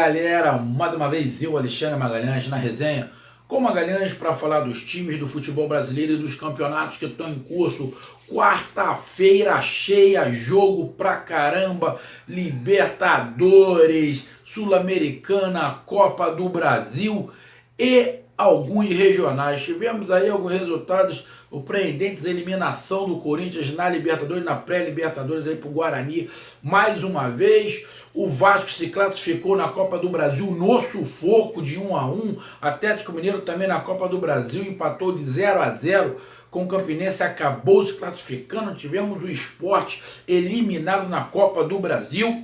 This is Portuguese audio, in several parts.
galera, mais uma vez eu, Alexandre Magalhães, na resenha com Magalhães para falar dos times do futebol brasileiro e dos campeonatos que estão em curso. Quarta-feira cheia, jogo pra caramba, Libertadores, Sul-Americana, Copa do Brasil e alguns regionais. Tivemos aí alguns resultados surpreendentes, a eliminação do Corinthians na Libertadores, na pré-Libertadores aí pro Guarani mais uma vez. O Vasco se classificou na Copa do Brasil no sufoco de 1-1. Atlético Mineiro também na Copa do Brasil empatou de 0-0 com o Campinense, acabou se classificando. Tivemos o Sport eliminado na Copa do Brasil.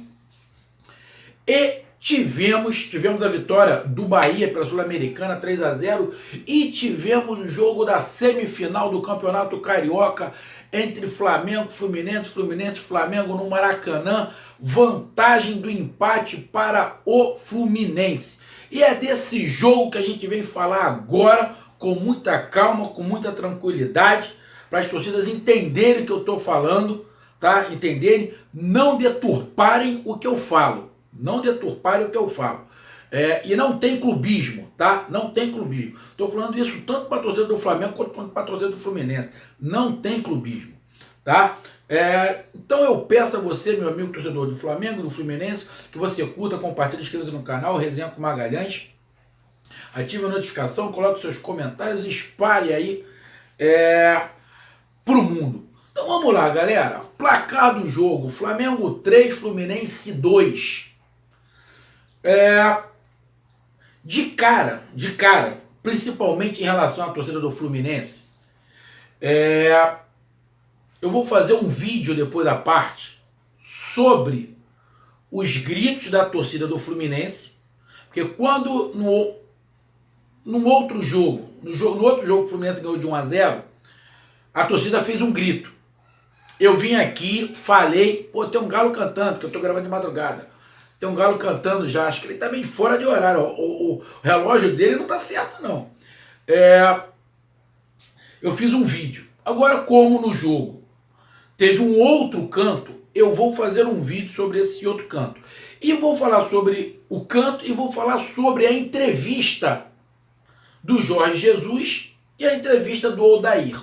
E tivemos a vitória do Bahia pela Sul-Americana 3-0 e tivemos o jogo da semifinal do Campeonato Carioca entre Flamengo, Fluminense, Flamengo no Maracanã, vantagem do empate para o Fluminense. E é desse jogo que a gente vem falar agora, com muita calma, com muita tranquilidade, para as torcidas entenderem o que eu estou falando, tá? Entenderem, não deturparem o que eu falo. Não deturparem o que eu falo. E não tem clubismo, tá? Não tem clubismo. Estou falando isso tanto para a torcida do Flamengo quanto para a torcida do Fluminense. Não tem clubismo, tá? Então eu peço a você, meu amigo torcedor do Flamengo, do Fluminense, que você curta, compartilhe, inscreva-se no canal, Resenha com Magalhães. Ative a notificação, coloque seus comentários, espalhe aí pro mundo. Então vamos lá, galera. Placar do jogo: Flamengo 3, Fluminense 2. De cara, principalmente em relação à torcida do Fluminense, eu vou fazer um vídeo depois da parte sobre os gritos da torcida do Fluminense, porque quando no outro jogo que o Fluminense ganhou de 1-0, a torcida fez um grito. Eu vim aqui, falei, pô, tem um galo cantando, porque eu tô gravando de madrugada. Tem um galo cantando já, acho que ele tá meio fora de horário. O relógio dele não tá certo, não. Eu fiz um vídeo. Agora, como no jogo teve um outro canto, eu vou fazer um vídeo sobre esse outro canto. E vou falar sobre o canto e vou falar sobre a entrevista do Jorge Jesus e a entrevista do Odair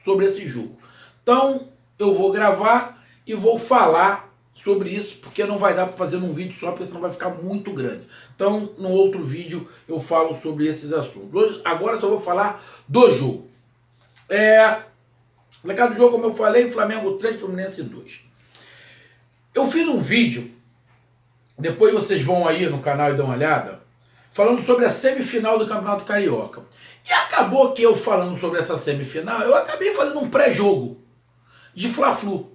sobre esse jogo. Então, eu vou gravar e vou falar sobre isso, porque não vai dar para fazer num vídeo só, porque senão vai ficar muito grande. Então, no outro vídeo eu falo sobre esses assuntos. Agora só vou falar do jogo. Placar do jogo, como eu falei, Flamengo 3, Fluminense 2. Eu fiz um vídeo, depois vocês vão aí no canal e dão uma olhada, falando sobre a semifinal do Campeonato Carioca. E acabou que eu falando sobre essa semifinal, eu acabei fazendo um pré-jogo de Fla-Flu.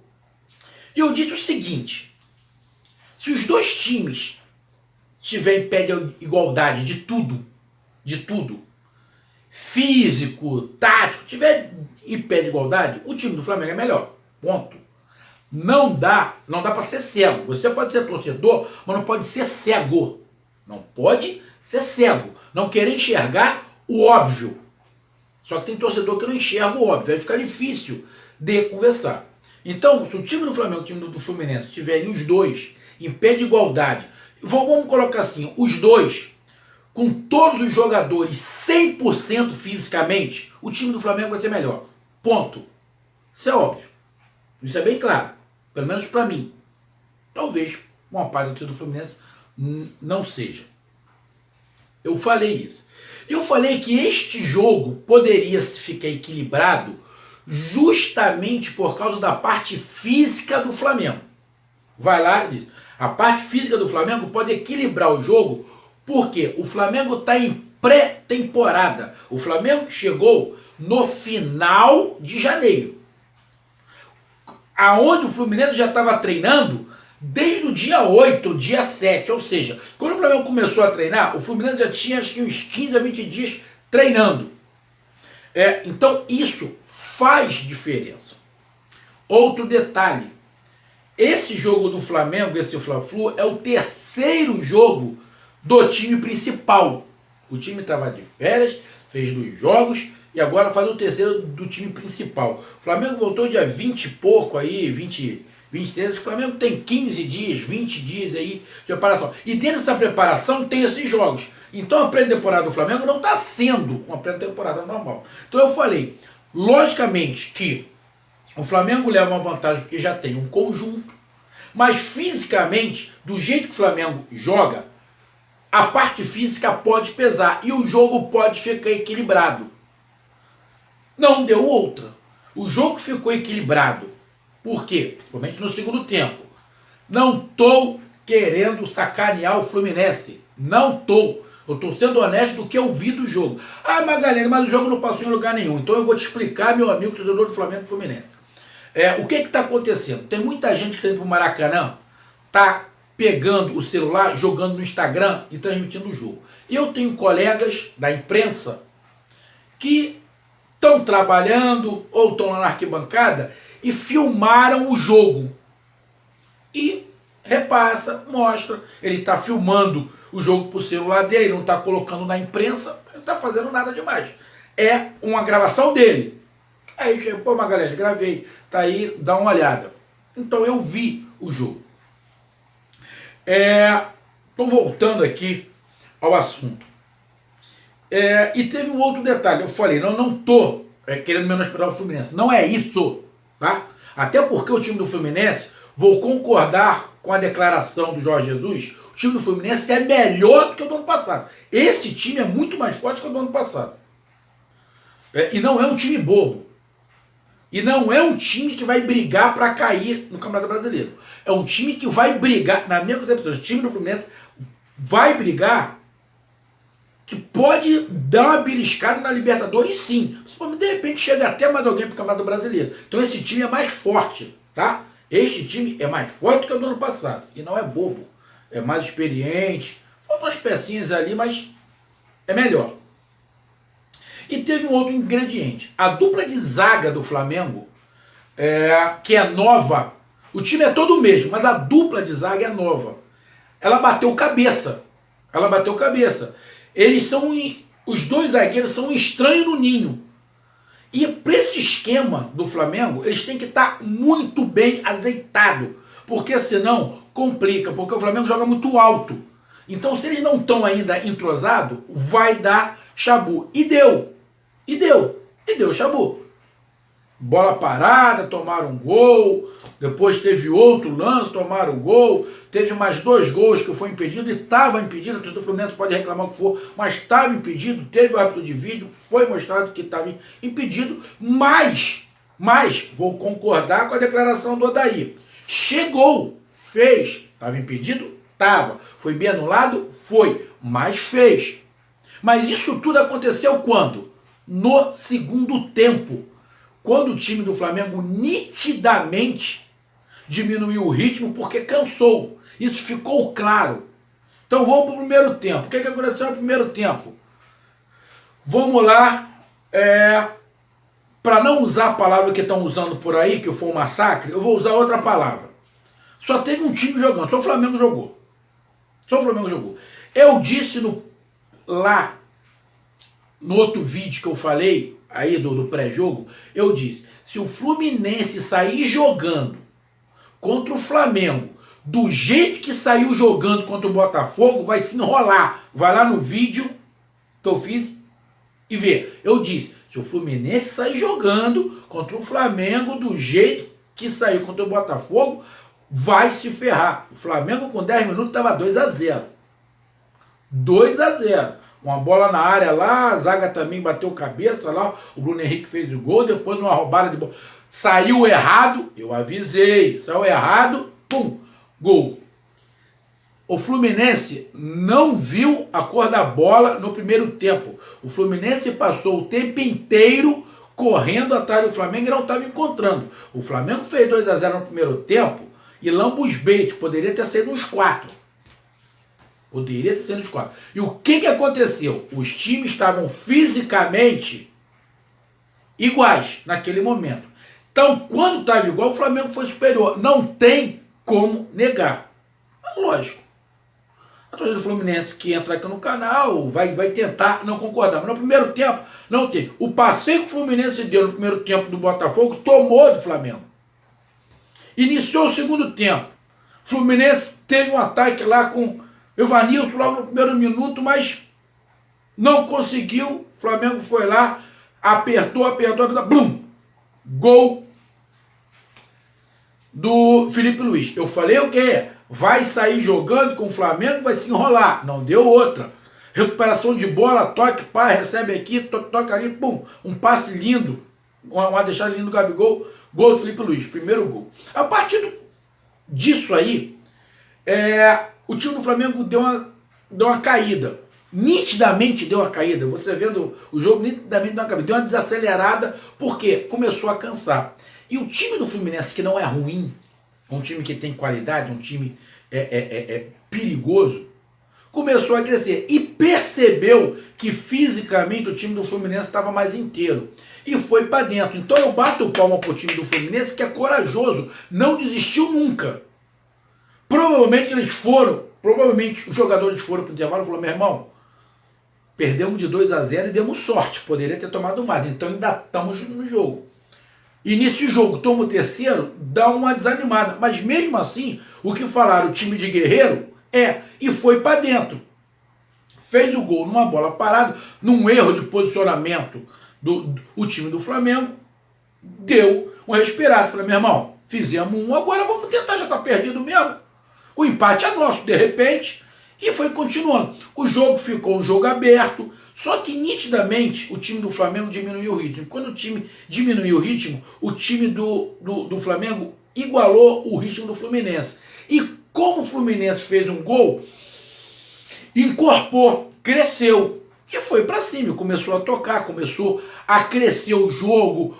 E eu disse o seguinte: se os dois times tiverem em pé de igualdade de tudo, físico, tático, tiver em pé de igualdade, o time do Flamengo é melhor. Ponto. Não dá para ser cego. Você pode ser torcedor, mas não pode ser cego. Não pode ser cego. Não querer enxergar o óbvio. Só que tem torcedor que não enxerga o óbvio. Aí fica difícil de conversar. Então, se o time do Flamengo e o time do Fluminense tiverem os dois em pé de igualdade, vamos colocar assim, os dois com todos os jogadores 100% fisicamente, o time do Flamengo vai ser melhor. Ponto. Isso é óbvio. Isso é bem claro. Pelo menos para mim. Talvez uma parte do time do Fluminense não seja. Eu falei isso. Eu falei que este jogo poderia ficar equilibrado justamente por causa da parte física do Flamengo. Vai lá e diz. A parte física do Flamengo pode equilibrar o jogo, porque o Flamengo está em pré-temporada. O Flamengo chegou no final de janeiro, aonde o Fluminense já estava treinando desde o dia 8, dia 7. Ou seja, quando o Flamengo começou a treinar, o Fluminense já tinha acho que uns 15 a 20 dias treinando. Então isso faz diferença. Outro detalhe: esse jogo do Flamengo, esse Fla-Flu, é o terceiro jogo do time principal. O time estava de férias, fez 2 jogos e agora faz o terceiro do time principal. O Flamengo voltou dia 20 e pouco aí, 23, o Flamengo tem 15 dias, 20 dias aí de preparação. E dentro dessa preparação tem esses jogos. Então a pré-temporada do Flamengo não está sendo uma pré-temporada normal. Então eu falei, logicamente que o Flamengo leva uma vantagem porque já tem um conjunto, mas fisicamente, do jeito que o Flamengo joga, a parte física pode pesar e o jogo pode ficar equilibrado. Não deu outra. O jogo ficou equilibrado. Por quê? Principalmente no segundo tempo. Não estou querendo sacanear o Fluminense. Não estou. Eu estou sendo honesto do que eu vi do jogo. Ah, Magalhães, mas o jogo não passou em lugar nenhum. Então eu vou te explicar, meu amigo, torcedor do Flamengo e Fluminense. O que está acontecendo? Tem muita gente que está indo para o Maracanã, está pegando o celular, jogando no Instagram e transmitindo o jogo. Eu tenho colegas da imprensa que estão trabalhando ou estão lá na arquibancada e filmaram o jogo. E repassa, mostra. Ele está filmando o jogo pro celular dele, não está colocando na imprensa, não está fazendo nada demais. É uma gravação dele. Aí chega, pô, Magalhães, gravei, tá aí, dá uma olhada. Então eu vi o jogo. Então voltando aqui ao assunto. E teve um outro detalhe, eu falei, não tô querendo menosprezar o Fluminense, não é isso, tá? Até porque o time do Fluminense, vou concordar com a declaração do Jorge Jesus, o time do Fluminense é melhor do que o do ano passado. Esse time é muito mais forte que o do ano passado. E não é um time bobo. E não é um time que vai brigar para cair no Campeonato Brasileiro. É um time que vai brigar, na minha concepção, o time do Fluminense vai brigar, que pode dar uma beliscada na Libertadores, sim. De repente chega até mais alguém para o Campeonato Brasileiro. Então esse time é mais forte, tá? Este time é mais forte que o do ano passado. E não é bobo. É mais experiente. Faltam umas pecinhas ali, mas é melhor. E teve um outro ingrediente. A dupla de zaga do Flamengo, que é nova, o time é todo o mesmo, mas a dupla de zaga é nova. Ela bateu cabeça. Os dois zagueiros são um estranho no ninho. E para esse esquema do Flamengo, eles têm que estar muito bem azeitados. Porque senão complica, porque o Flamengo joga muito alto. Então se eles não estão ainda entrosados, vai dar chabu. E deu chabu. Bola parada, tomaram um gol, depois teve outro lance, tomaram um gol, teve mais 2 gols que foi impedido e estava impedido, o torcedor do Fluminense pode reclamar o que for, mas estava impedido, teve o árbitro de vídeo, foi mostrado que estava impedido, mas vou concordar com a declaração do Odair. Chegou, fez, estava impedido? Estava. Foi bem anulado? Foi, mas fez. Mas isso tudo aconteceu quando? No segundo tempo, quando o time do Flamengo nitidamente diminuiu o ritmo porque cansou. Isso ficou claro. Então vamos para o primeiro tempo. O que aconteceu no primeiro tempo? Vamos lá, para não usar a palavra que estão usando por aí, que foi um massacre, eu vou usar outra palavra. Só teve um time jogando, só o Flamengo jogou. Eu disse lá no outro vídeo que eu falei, aí do pré-jogo, eu disse, se o Fluminense sair jogando contra o Flamengo, do jeito que saiu jogando contra o Botafogo, vai se enrolar. Vai lá no vídeo que eu fiz e vê. Eu disse, se o Fluminense sair jogando contra o Flamengo, do jeito que saiu contra o Botafogo, vai se ferrar. O Flamengo com 10 minutos estava 2-0. 2-0. Uma bola na área lá, a zaga também bateu cabeça lá, o Bruno Henrique fez o gol, depois uma roubada de bola. Saiu errado, eu avisei, saiu errado, pum, gol. O Fluminense não viu a cor da bola no primeiro tempo. O Fluminense passou o tempo inteiro correndo atrás do Flamengo e não estava encontrando. O Flamengo fez 2-0 no primeiro tempo e lambos bait, poderia ter sido uns 4. Poderia ter sido os 4. E o que aconteceu? Os times estavam fisicamente iguais naquele momento. Então, quando estava igual, o Flamengo foi superior. Não tem como negar. É lógico. A torcida do Fluminense que entra aqui no canal vai tentar não concordar. Mas no primeiro tempo, não tem. O passeio que o Fluminense deu no primeiro tempo do Botafogo tomou do Flamengo. Iniciou o segundo tempo. Fluminense teve um ataque lá com Evanilson logo no primeiro minuto, mas não conseguiu. O Flamengo foi lá, apertou, blum! Gol do Felipe Luiz. Eu falei o quê? Vai sair jogando com o Flamengo, vai se enrolar. Não deu outra. Recuperação de bola, toque, pá, recebe aqui, toca ali, pum. Um passe lindo, uma deixada linda do Gabigol, gol do Felipe Luiz, primeiro gol. A partir disso aí, o time do Flamengo deu uma caída. Nitidamente deu uma caída. Você vendo o jogo, nitidamente deu uma caída. Deu uma desacelerada, porque começou a cansar. E o time do Fluminense, que não é ruim, um time que tem qualidade, um time perigoso, começou a crescer e percebeu que fisicamente o time do Fluminense estava mais inteiro e foi para dentro. Então eu bato o palmo pro time do Fluminense, que é corajoso, não desistiu nunca. Provavelmente os jogadores foram pro intervalo e falaram: meu irmão, perdemos de 2-0 e demos sorte, poderia ter tomado mais, então ainda estamos no jogo. E nesse jogo, toma o terceiro, dá uma desanimada. Mas mesmo assim, o que falaram, o time de Guerreiro, e foi para dentro. Fez o gol numa bola parada, num erro de posicionamento o time do Flamengo, deu um respirado. Falei: meu irmão, fizemos um, agora vamos tentar, já tá perdido mesmo. O empate é nosso, de repente, e foi continuando. O jogo ficou um jogo aberto, só que nitidamente o time do Flamengo diminuiu o ritmo. Quando o time diminuiu o ritmo, o time do Flamengo igualou o ritmo do Fluminense. E como o Fluminense fez um gol, incorporou, cresceu e foi para cima, começou a tocar, começou a crescer o jogo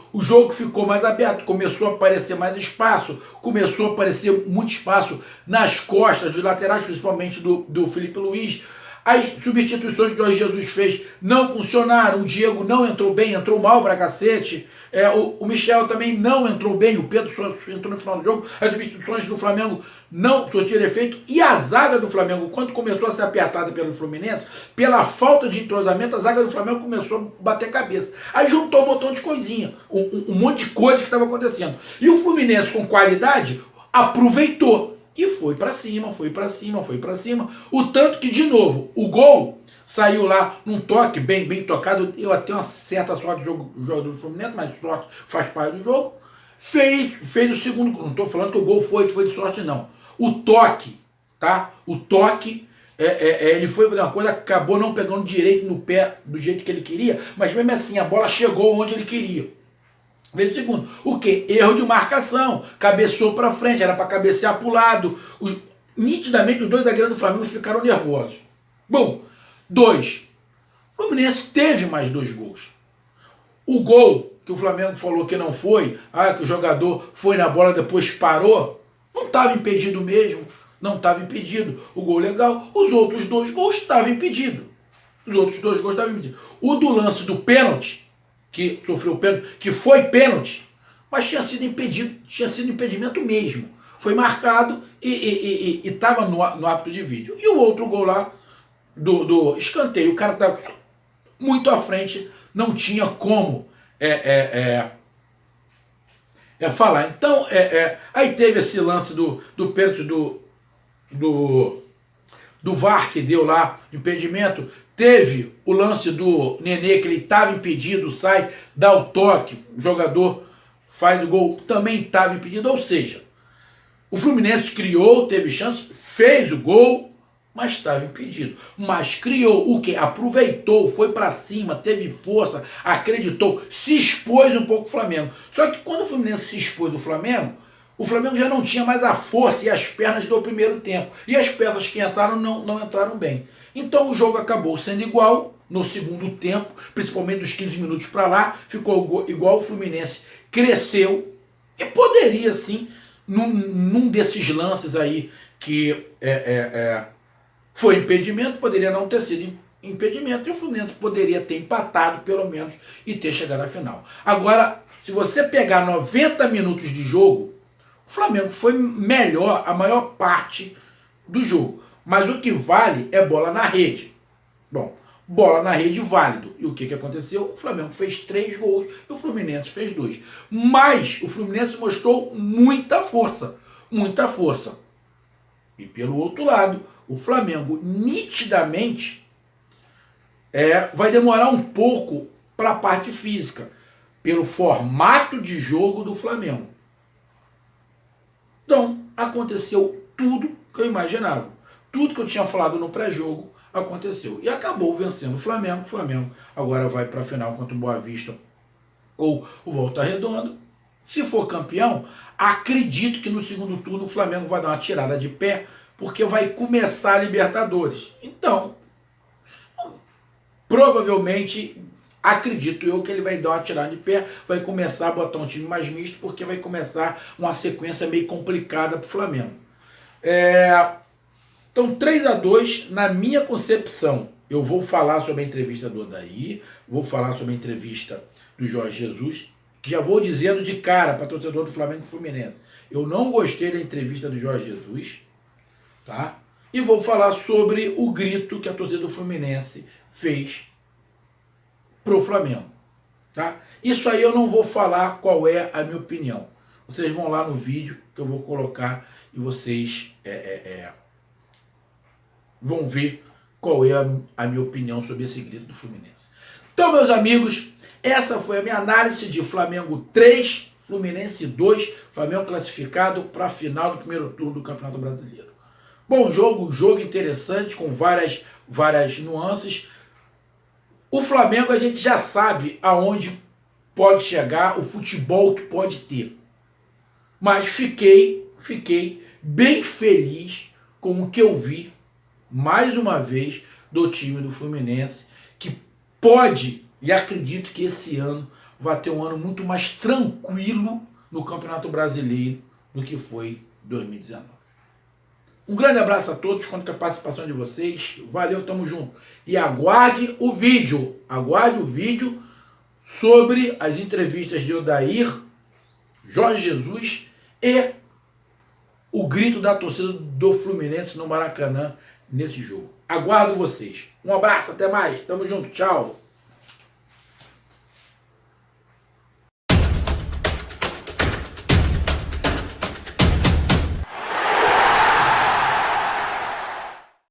ficou mais aberto, começou a aparecer mais espaço, começou a aparecer muito espaço nas costas dos laterais, principalmente do Felipe Luiz. As substituições que o Jorge Jesus fez não funcionaram, o Diego não entrou bem, entrou mal pra cacete, o Michel também não entrou bem, o Pedro entrou no final do jogo, as substituições do Flamengo não surtiram efeito, e a zaga do Flamengo, quando começou a ser apertada pelo Fluminense, pela falta de entrosamento, a zaga do Flamengo começou a bater cabeça. Aí juntou um montão de coisinha, um monte de coisa que estava acontecendo. E o Fluminense, com qualidade, aproveitou. E foi pra cima. O tanto que, de novo, o gol saiu lá num toque bem tocado. Eu até uma certa sorte do jogo do Fluminense, mas sorte faz parte do jogo. Fez o segundo gol. Não estou falando que o gol foi de sorte, não. O toque, tá? Ele foi fazer uma coisa, acabou não pegando direito no pé do jeito que ele queria, mas mesmo assim a bola chegou onde ele queria. Veja o segundo, o que? Erro de marcação, cabeceou para frente, era para cabecear para o lado. Nitidamente os dois zagueiros do Flamengo ficaram nervosos. Bom, 2. O Fluminense teve mais 2 gols. O gol que o Flamengo falou que não foi, que o jogador foi na bola depois parou, não estava impedido mesmo, não estava impedido. O gol legal, os outros 2 gols estavam impedidos. O do lance do pênalti, que sofreu pênalti, que foi pênalti, mas tinha sido impedimento mesmo. Foi marcado e estava no árbitro de vídeo. E o outro gol lá, do escanteio, o cara estava muito à frente, não tinha como falar. Então, aí teve esse lance do pênalti do VAR que deu lá impedimento, teve o lance do Nenê, que ele estava impedido, sai, dá o toque, o jogador faz o gol, também estava impedido, ou seja, o Fluminense criou, teve chance, fez o gol, mas estava impedido. Mas criou o quê? Aproveitou, foi para cima, teve força, acreditou, se expôs um pouco o Flamengo. Só que quando o Fluminense se expôs do Flamengo, o Flamengo já não tinha mais a força e as pernas do primeiro tempo. E as peças que entraram não entraram bem. Então o jogo acabou sendo igual no segundo tempo, principalmente dos 15 minutos para lá, ficou igual. O Fluminense cresceu e poderia sim, num desses lances aí que foi impedimento, poderia não ter sido impedimento e o Fluminense poderia ter empatado pelo menos e ter chegado à final. Agora, se você pegar 90 minutos de jogo, o Flamengo foi melhor a maior parte do jogo. Mas o que vale é bola na rede. Bom, bola na rede, válido. E o que aconteceu? O Flamengo fez 3 gols e o Fluminense fez 2. Mas o Fluminense mostrou muita força. Muita força. E pelo outro lado, o Flamengo nitidamente vai demorar um pouco para a parte física, pelo formato de jogo do Flamengo. Então, aconteceu tudo que eu imaginava. Tudo que eu tinha falado no pré-jogo aconteceu. E acabou vencendo o Flamengo. O Flamengo agora vai para a final contra o Boa Vista ou o Volta Redonda. Se for campeão, acredito que no segundo turno o Flamengo vai dar uma tirada de pé, porque vai começar a Libertadores. Então, provavelmente, acredito eu que ele vai dar uma tirada de pé, vai começar a botar um time mais misto, porque vai começar uma sequência meio complicada para o Flamengo. Então, 3-2, na minha concepção. Eu vou falar sobre a entrevista do Odair, vou falar sobre a entrevista do Jorge Jesus, que já vou dizendo de cara para torcedor do Flamengo e Fluminense. Eu não gostei da entrevista do Jorge Jesus, tá? E vou falar sobre o grito que a torcida do Fluminense fez pro Flamengo, tá? Isso aí eu não vou falar qual é a minha opinião. Vocês vão lá no vídeo que eu vou colocar e vocês vão ver qual é a minha opinião sobre esse grito do Fluminense. Então, meus amigos, essa foi a minha análise de Flamengo 3, Fluminense 2, Flamengo classificado para a final do primeiro turno do Campeonato Brasileiro. Bom jogo interessante, com várias nuances. O Flamengo a gente já sabe aonde pode chegar, o futebol que pode ter. Mas fiquei bem feliz com o que eu vi, mais uma vez, do time do Fluminense, que pode, e acredito que esse ano vai ter um ano muito mais tranquilo no Campeonato Brasileiro do que foi 2019. Um grande abraço a todos, conto com a participação de vocês. Valeu, tamo junto. E aguarde o vídeo sobre as entrevistas de Odair, Jorge Jesus e o grito da torcida do Fluminense no Maracanã nesse jogo. Aguardo vocês. Um abraço, até mais. Tamo junto, tchau.